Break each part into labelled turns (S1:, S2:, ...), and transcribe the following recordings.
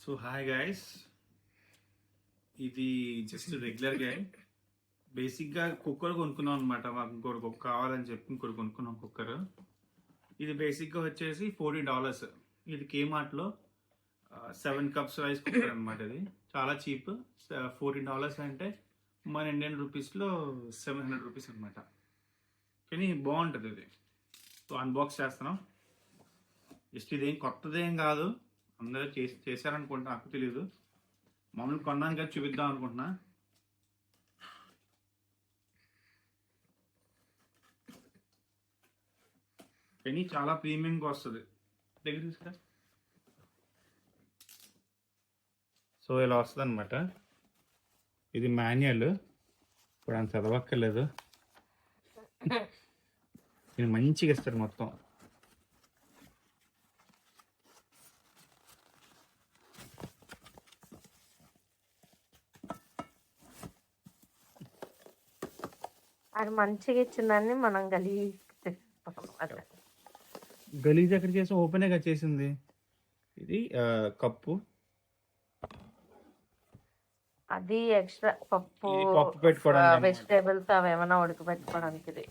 S1: So hi guys, ఇది just regular గా బేసిక్గా కుక్కర్ కొనుక్కున్నాం అనమాట. మాకు ఇంకోటి కావాలని చెప్పి ఇంకోటి కొనుక్కున్నాం కుక్కర్. ఇది బేసిక్గా వచ్చేసి $40. ఇది కేమార్ట్లో 7 cups రైస్ కుక్కర్ అనమాట. ఇది చాలా చీప్. $40 అంటే మన ఇండియన్ రూపీస్లో 700 రూపీస్ అనమాట. కానీ బాగుంటుంది ఇది. సో అన్బాక్స్ చేస్తున్నాం. జస్ట్ ఇదేం కొత్తదేం కాదు, అందరూ చేశారనుకుంటా, నాకు తెలీదు. మామూలు కొన్నాను కదా, చూపిద్దాం అనుకుంటున్నా. కానీ చాలా ప్రీమియంగా వస్తుంది. దగ్గర తీసుకురా. సో ఇలా వస్తుంది అనమాట. ఇది మాన్యువల్, ఇప్పుడు అంత చదవక్కర్లేదు. ఇది మంచిగా ఇస్తారు మొత్తం.
S2: అది మంచిగా ఇచ్చిందాన్ని మనం
S1: గలీజ్ ఎక్కడ చేసి ఓపెన్ గా చేసింది. ఇది కప్పు,
S2: అది ఎక్స్ట్రా పప్పు
S1: పెట్టుకోవడానికి,
S2: వెజిటేబుల్స్ అవి ఏమైనా ఉడకబెట్టుకోవడానికి. ఇది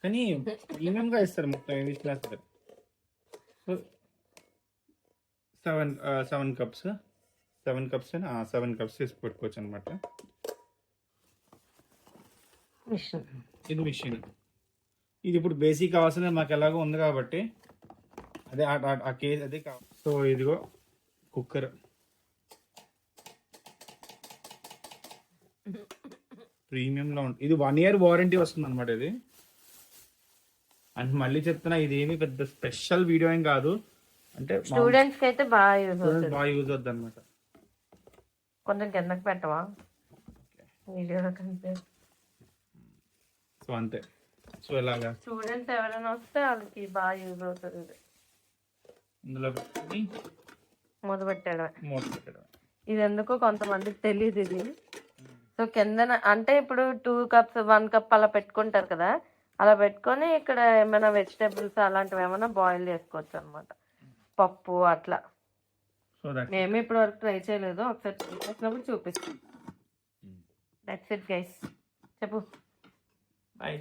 S1: కానీ ప్రీమియం గా ఇస్తారు మొత్తం. ఇంగ్లీష్ క్లాస్ 7 cups 7 cups వేసి పెట్టుకోవచ్చు అనమాట. ఇది మిషన్. ఇది ఇప్పుడు బేసిక్ అవసరం మాకు ఎలాగో ఉంది కాబట్టి అదే ఆ కేస్ అదే కావాలి. సో ఇదిగో కుక్కర్. ప్రీమియంలో ఉంటుంది. ఇది 1 year వారంటీ వస్తుంది అనమాట. ఇది అంటే మళ్ళీ చెప్తున్నా, ఇది ఏమి పెద్ద స్పెషల్ వీడియో ఏం కాదు. అంటే
S2: స్టూడెంట్స్ కి అయితే బాగా యూజ్
S1: అవుతుంది అనమాట.
S2: కొంచెం కిందకి పెట్టవా వీడియోలో కంటే.
S1: సో అంతే. సో ఇలాగా
S2: స్టూడెంట్స్ ఎవరైనా వస్తే వాళ్ళకి బాగా యూజ్ అవుతుంది.
S1: ఇందులో
S2: మూత పెట్టడం. ఇది ఎందుకో కొంతమందికి తెలియదు ఇది. సో కిందన అంటే ఇప్పుడు 2 cups 1 cup అలా పెట్టుకుంటారు కదా, అలా పెట్టుకొని ఇక్కడ ఏమైనా వెజిటేబుల్స్ అలాంటివి ఏమైనా బాయిల్ చేసుకోవచ్చు అనమాట. పప్పు అట్లా. మేము ఇప్పటి వరకు ట్రై చేయలేదు, ఒకసారి ట్రై చేసినప్పుడు చూపిస్తాం. That's it guys. చెప్పు.
S1: బాయ్.